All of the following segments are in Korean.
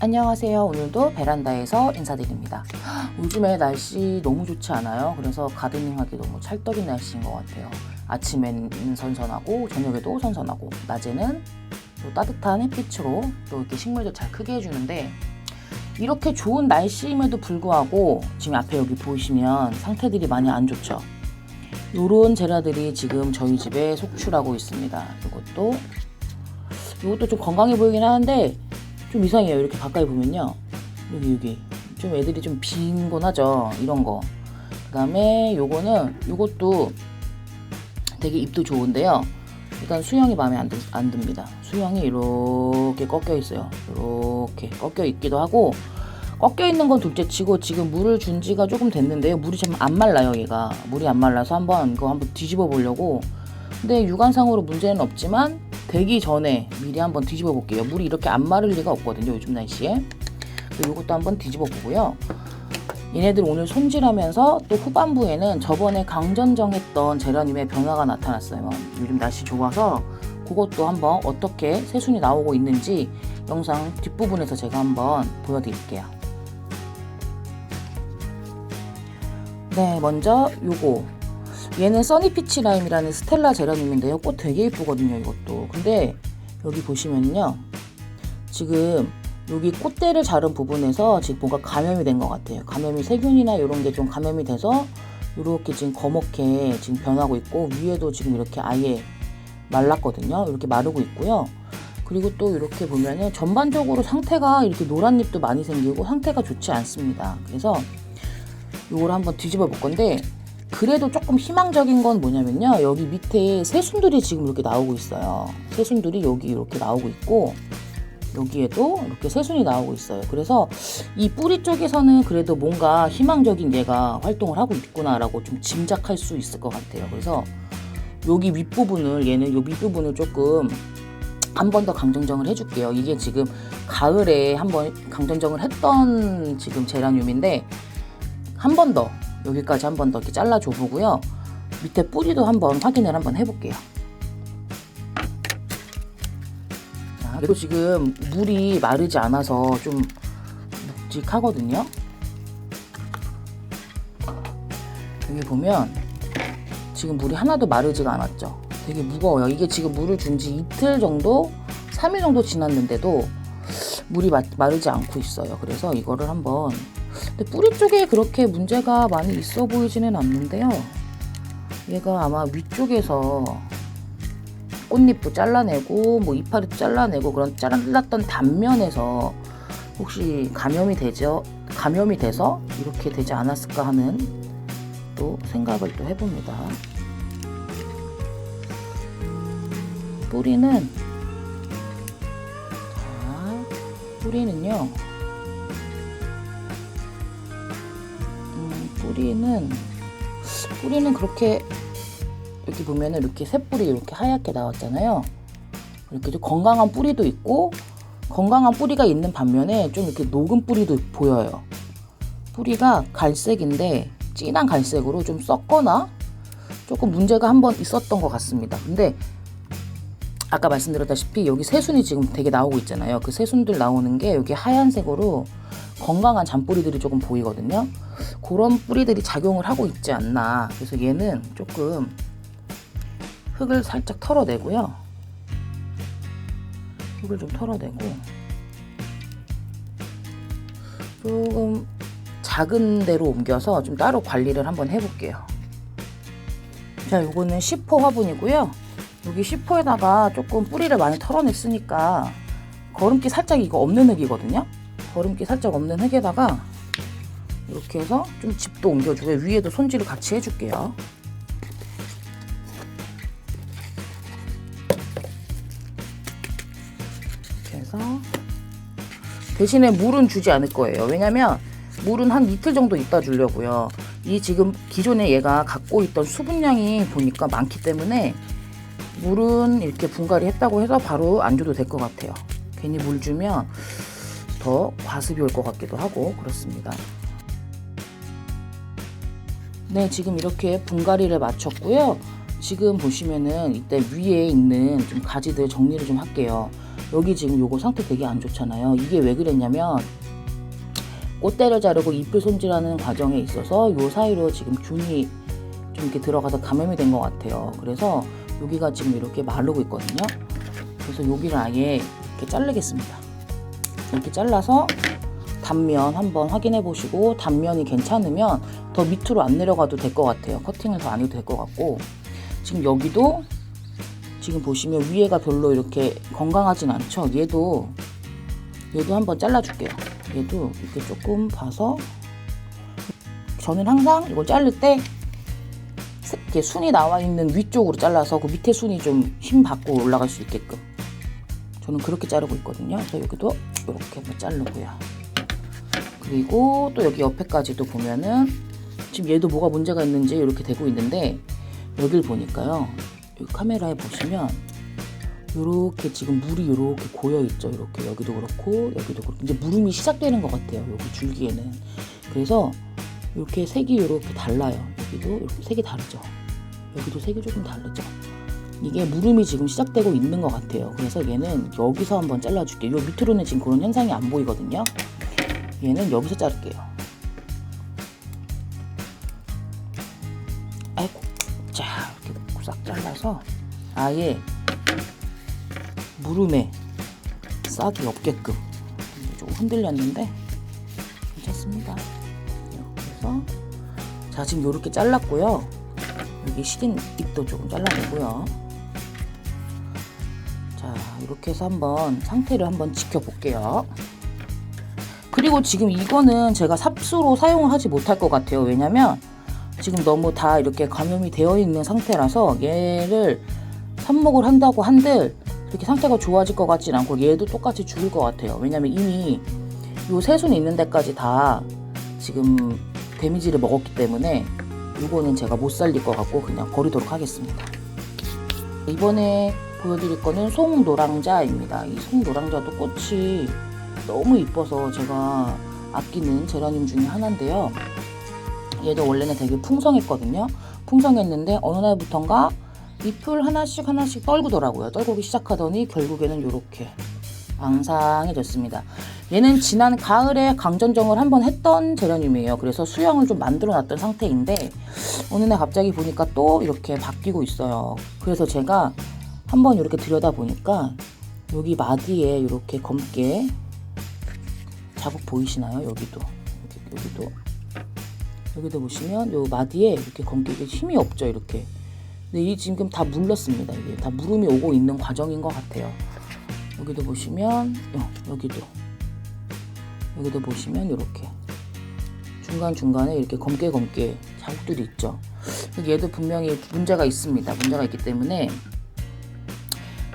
안녕하세요. 오늘도 베란다에서 인사드립니다. 요즘에 날씨 너무 좋지 않아요? 그래서 가드닝하기 너무 찰떡인 날씨인 것 같아요. 아침에는 선선하고 저녁에도 선선하고 낮에는 또 따뜻한 햇빛으로 또 이렇게 식물도 잘 크게 해주는데, 이렇게 좋은 날씨임에도 불구하고 지금 앞에 여기 보시면 상태들이 많이 안 좋죠. 요런 제라들이 지금 저희 집에 속출하고 있습니다. 이것도 좀 건강해 보이긴 하는데 좀 이상해요. 이렇게 가까이 보면요, 여기 좀 애들이 좀 빈곤하죠. 이런 거. 그 다음에 요것도 되게 잎도 좋은데요, 일단 수영이 마음에 안 듭니다. 수영이 이렇게 꺾여 있어요. 이렇게 꺾여 있기도 하고, 꺾여 있는 건 둘째 치고 지금 물을 준 지가 조금 됐는데요, 물이 좀 안 말라요. 얘가 물이 안 말라서 이거 한번 뒤집어 보려고. 근데 육안상으로 문제는 없지만 되기 전에 미리 한번 뒤집어 볼게요. 물이 이렇게 안 마를 리가 없거든요, 요즘 날씨에. 이것도 한번 뒤집어 보고요. 얘네들 오늘 손질하면서 또 후반부에는 저번에 강전정했던 제라늄의 변화가 나타났어요. 요즘 날씨 좋아서 그것도 한번 어떻게 새순이 나오고 있는지 영상 뒷부분에서 제가 한번 보여드릴게요. 네, 먼저 요거, 얘는 써니피치 라임이라는 스텔라 제라늄인데요, 꽃 되게 예쁘거든요, 이것도. 근데 여기 보시면요, 지금 여기 꽃대를 자른 부분에서 지금 뭔가 감염이 된 것 같아요. 감염이, 세균이나 이런 게 좀 감염이 돼서 이렇게 지금 거먹게 지금 변하고 있고, 위에도 지금 이렇게 아예 말랐거든요. 이렇게 마르고 있고요. 그리고 또 이렇게 보면은 전반적으로 상태가 이렇게 노란 잎도 많이 생기고 상태가 좋지 않습니다. 그래서 이걸 한번 뒤집어 볼 건데, 그래도 조금 희망적인 건 뭐냐면요, 여기 밑에 새순들이 지금 이렇게 나오고 있어요. 새순들이 여기 이렇게 나오고 있고, 여기에도 이렇게 새순이 나오고 있어요. 그래서 이 뿌리 쪽에서는 그래도 뭔가 희망적인 얘가 활동을 하고 있구나라고 좀 짐작할 수 있을 것 같아요. 그래서 여기 윗부분을, 얘는 요 윗부분을 조금 한 번 더 강정정을 해줄게요. 이게 지금 가을에 한번 강정정을 했던 지금 제라늄인데, 한 번 더, 여기까지 한 번 더 이렇게 잘라줘 보고요. 밑에 뿌리도 한번 확인을 한번 해볼게요. 그리고 지금 물이 마르지 않아서 좀 묵직하거든요. 여기 보면 지금 물이 하나도 마르지가 않았죠. 되게 무거워요. 이게 지금 물을 준 지 이틀 정도, 3일 정도 지났는데도 물이 마르지 않고 있어요. 그래서 이거를 한번, 근데 뿌리 쪽에 그렇게 문제가 많이 있어 보이지는 않는데요, 얘가 아마 위쪽에서 꽃잎도 잘라내고 뭐 이파리도 잘라내고 그런 잘랐던 단면에서 혹시 감염이 돼서 이렇게 되지 않았을까 하는 또 생각을 또 해봅니다. 뿌리는요, 뿌리는 그렇게, 여기 보면은 이렇게 새뿌리 이렇게 하얗게 나왔잖아요. 이렇게 좀 건강한 뿌리도 있고, 건강한 뿌리가 있는 반면에 좀 이렇게 녹은 뿌리도 보여요. 뿌리가 갈색인데 진한 갈색으로 좀 썩거나 조금 문제가 한번 있었던 것 같습니다. 근데 아까 말씀드렸다시피 여기 새순이 지금 되게 나오고 있잖아요. 그 새순들 나오는 게 여기 하얀색으로 건강한 잔뿌리들이 조금 보이거든요. 그런 뿌리들이 작용을 하고 있지 않나. 그래서 얘는 조금 흙을 살짝 털어내고요. 흙을 좀 털어내고 조금 작은 데로 옮겨서 좀 따로 관리를 한번 해볼게요. 자, 요거는 10호 화분이고요. 여기 10호에다가 조금 뿌리를 많이 털어냈으니까 거름기 살짝, 이거 없는 흙이거든요. 거름기 살짝 없는 흙에다가 이렇게 해서 좀 집도 옮겨주고 위에도 손질을 같이 해줄게요. 대신에 물은 주지 않을 거예요. 왜냐면 물은 한 이틀 정도 있다 주려고요. 이 지금 기존에 얘가 갖고 있던 수분량이 보니까 많기 때문에 물은 이렇게 분갈이 했다고 해서 바로 안 줘도 될 것 같아요. 괜히 물 주면 더 과습이 올 것 같기도 하고 그렇습니다. 네, 지금 이렇게 분갈이를 마쳤고요. 지금 보시면은 이때 위에 있는 좀 가지들 정리를 좀 할게요. 여기 지금 요거 상태 되게 안 좋잖아요. 이게 왜 그랬냐면 꽃대를 자르고 잎을 손질하는 과정에 있어서 요 사이로 지금 균이 좀 이렇게 들어가서 감염이 된 것 같아요. 그래서 여기가 지금 이렇게 마르고 있거든요. 그래서 여기를 아예 이렇게 자르겠습니다. 이렇게 잘라서 단면 한번 확인해 보시고 단면이 괜찮으면 더 밑으로 안 내려가도 될 것 같아요. 커팅을 더 안 해도 될 것 같고, 지금 여기도 지금 보시면 위에가 별로 이렇게 건강하진 않죠. 얘도 한번 잘라줄게요. 얘도 이렇게 조금 봐서, 저는 항상 이걸 자를 때 이렇게 순이 나와 있는 위쪽으로 잘라서 그 밑에 순이 좀 힘 받고 올라갈 수 있게끔 저는 그렇게 자르고 있거든요. 그래서 여기도 이렇게 한번 자르고요. 그리고 또 여기 옆에까지도 보면은 지금 얘도 뭐가 문제가 있는지 이렇게 되고 있는데, 여길 보니까요, 여기 카메라에 보시면 요렇게 지금 물이 요렇게 고여 있죠. 이렇게 여기도 그렇고 여기도 그렇고 이제 무름이 시작되는 것 같아요. 여기 줄기에는. 그래서 이렇게 색이 이렇게 달라요. 여기도 이렇게 색이 다르죠. 여기도 색이 조금 다르죠. 이게 무름이 지금 시작되고 있는 것 같아요. 그래서 얘는 여기서 한번 잘라줄게요. 요 밑으로는 지금 그런 현상이 안 보이거든요. 얘는 여기서 자를게요. 아이고, 자, 이렇게 싹 잘라서 아예 무름에 싹이 없게끔. 조금 흔들렸는데 괜찮습니다. 이렇게 해서, 자, 지금 이렇게 잘랐고요. 여기 시린 잎도 조금 잘라내고요. 자, 이렇게 해서 한번 상태를 한번 지켜볼게요. 그리고 지금 이거는 제가 삽수로 사용을 하지 못할 것 같아요. 왜냐면 지금 너무 다 이렇게 감염이 되어 있는 상태라서 얘를 삽목을 한다고 한들 이렇게 상태가 좋아질 것 같진 않고, 얘도 똑같이 죽을 것 같아요. 왜냐면 이미 요 새순 있는 데까지 다 지금 데미지를 먹었기 때문에 이거는 제가 못 살릴 것 같고 그냥 버리도록 하겠습니다. 이번에 보여드릴 거는 송노랑자입니다. 이 송노랑자도 꽃이 너무 이뻐서 제가 아끼는 제라늄 중에 하나인데요. 얘도 원래는 되게 풍성했거든요. 풍성했는데 어느 날부턴가 잎을 하나씩 떨구더라고요. 떨구기 시작하더니 결국에는 이렇게 앙상해졌습니다. 얘는 지난 가을에 강전정을 한번 했던 제라늄이에요. 그래서 수영을 좀 만들어 놨던 상태인데 어느 날 갑자기 보니까 또 이렇게 바뀌고 있어요. 그래서 제가 한번 이렇게 들여다 보니까 여기 마디에 이렇게 검게 자국 보이시나요? 여기도 보시면 요 마디에 이렇게 검게 힘이 없죠. 이렇게. 근데 이 지금 다 물렀습니다. 이게 다 무름이 오고 있는 과정인 것 같아요. 여기도 보시면 여기도 보시면 이렇게 중간중간에 이렇게 검게 자국들이 있죠. 얘도 분명히 문제가 있습니다. 문제가 있기 때문에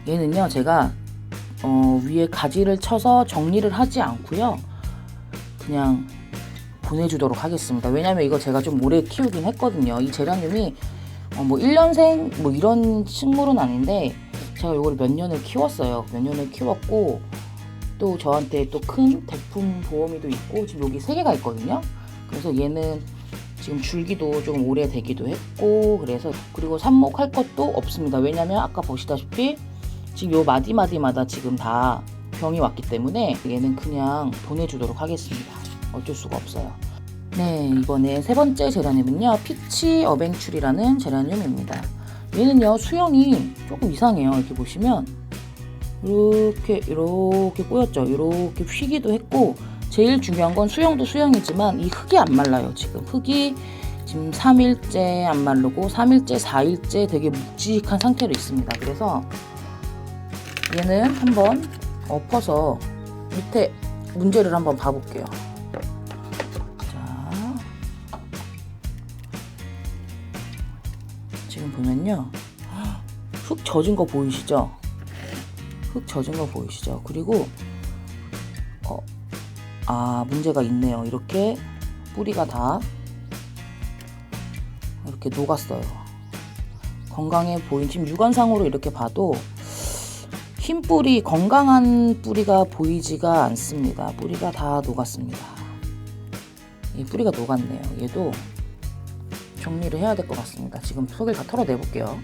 얘는요, 제가 위에 가지를 쳐서 정리를 하지 않고요, 그냥 보내주도록 하겠습니다. 왜냐면 이거 제가 좀 오래 키우긴 했거든요. 이 제라늄이 뭐 1년생 뭐 이런 식물은 아닌데 제가 이걸 몇 년을 키웠어요. 몇 년을 키웠고 또 저한테 또 큰 대품 보험이도 있고 지금 여기 3개가 있거든요. 그래서 얘는 지금 줄기도 조금 오래되기도 했고, 그래서 그리고 삽목할 것도 없습니다. 왜냐면 아까 보시다시피 지금 요 마디마디마다 지금 다 병이 왔기 때문에 얘는 그냥 보내주도록 하겠습니다. 어쩔 수가 없어요. 네, 이번에 3번째 제라늄은요, 피치 어벤출이라는 제라늄입니다. 얘는요, 수영이 조금 이상해요. 이렇게 보시면 이렇게 꼬였죠. 이렇게 휘기도 했고, 제일 중요한 건 수영도 수영이지만 이 흙이 안 말라요. 지금 흙이 지금 3일째 안 마르고 3일째, 4일째 되게 묵직한 상태로 있습니다. 그래서 얘는 한번 엎어서 밑에 문제를 한번 봐볼게요. 자, 지금 보면요, 흙 젖은 거 보이시죠? 흙 젖은 거 보이시죠? 그리고 문제가 있네요. 이렇게 뿌리가 다 이렇게 녹았어요. 건강해 보인, 지금 육안상으로 이렇게 봐도 흰 뿌리, 건강한 뿌리가 보이지가 않습니다. 뿌리가 다 녹았습니다. 이 뿌리가 녹았네요. 얘도 정리를 해야 될 것 같습니다. 지금 속을 다 털어내 볼게요.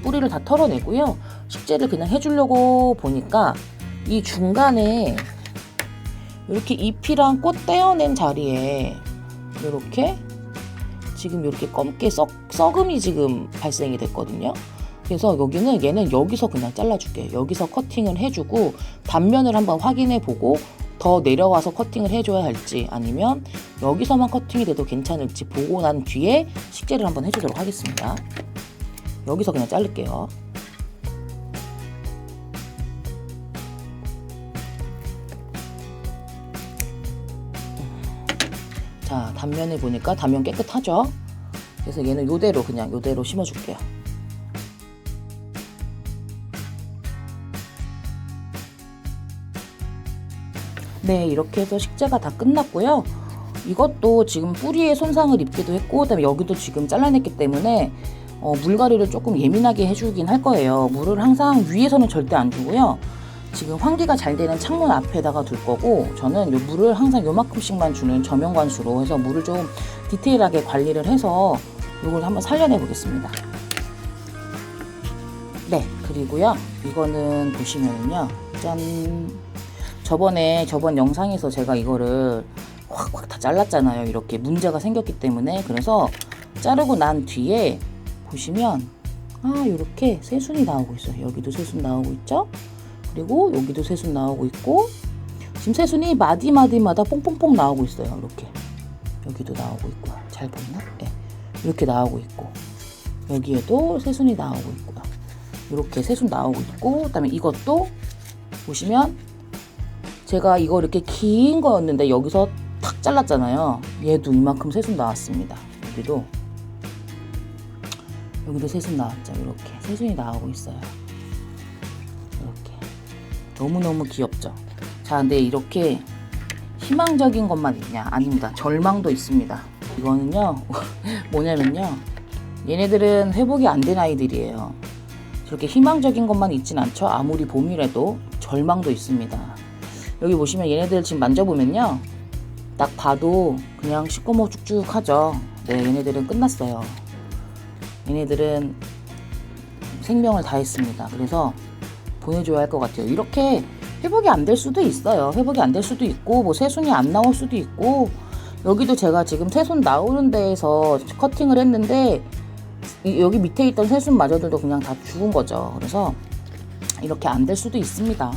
뿌리를 다 털어내고요. 식재를 그냥 해주려고 보니까 이 중간에 이렇게 잎이랑 꽃 떼어낸 자리에 이렇게 지금 이렇게 검게 썩음이 지금 발생이 됐거든요. 그래서 얘는 여기서 그냥 잘라줄게요. 여기서 커팅을 해주고 단면을 한번 확인해 보고 더 내려와서 커팅을 해줘야 할지 아니면 여기서만 커팅이 돼도 괜찮을지 보고 난 뒤에 식재를 한번 해주도록 하겠습니다. 여기서 그냥 자를게요. 자, 단면을 보니까 단면 깨끗하죠? 그래서 얘는 요대로 그냥 요대로 심어줄게요. 네, 이렇게 해서 식재가 다 끝났고요. 이것도 지금 뿌리에 손상을 입기도 했고 그다음에 여기도 지금 잘라냈기 때문에 물갈이를 조금 예민하게 해주긴 할 거예요. 물을 항상 위에서는 절대 안 주고요. 지금 환기가 잘 되는 창문 앞에다가 둘 거고 저는 요 물을 항상 요만큼씩만 주는 저면관수로 해서 물을 좀 디테일하게 관리를 해서 이걸 한번 살려내 보겠습니다. 네, 그리고요 이거는 보시면은요 짠, 저번 영상에서 제가 이거를 확 다 잘랐잖아요. 이렇게 문제가 생겼기 때문에. 그래서 자르고 난 뒤에 보시면 이렇게 새순이 나오고 있어요. 여기도 새순 나오고 있죠. 그리고 여기도 새순 나오고 있고 지금 새순이 마디마디마다 뽕뽕뽕 나오고 있어요. 이렇게 여기도 나오고 있고요. 잘 보이나? 네. 이렇게 나오고 있고 여기에도 새순이 나오고 있고요. 이렇게 새순 나오고 있고 그다음에 이것도 보시면 제가 이거 이렇게 긴 거였는데 여기서 탁 잘랐잖아요. 얘도 이만큼 새순 나왔습니다. 여기도 새순 나왔죠. 이렇게 새순이 나오고 있어요. 이렇게 너무너무 귀엽죠. 자, 근데 이렇게 희망적인 것만 있냐? 아닙니다. 절망도 있습니다. 이거는요 뭐냐면요 얘네들은 회복이 안 된 아이들이에요. 저렇게 희망적인 것만 있진 않죠. 아무리 봄이라도 절망도 있습니다. 여기 보시면 얘네들 지금 만져보면요 딱 봐도 그냥 시꺼멓 쭉쭉하죠. 네, 얘네들은 끝났어요. 얘네들은 생명을 다했습니다. 그래서 보내줘야 할 것 같아요. 이렇게 회복이 안 될 수도 있어요. 회복이 안 될 수도 있고 뭐 새순이 안 나올 수도 있고 여기도 제가 지금 새순 나오는 데에서 커팅을 했는데 여기 밑에 있던 새순마저들도 그냥 다 죽은 거죠. 그래서 이렇게 안 될 수도 있습니다.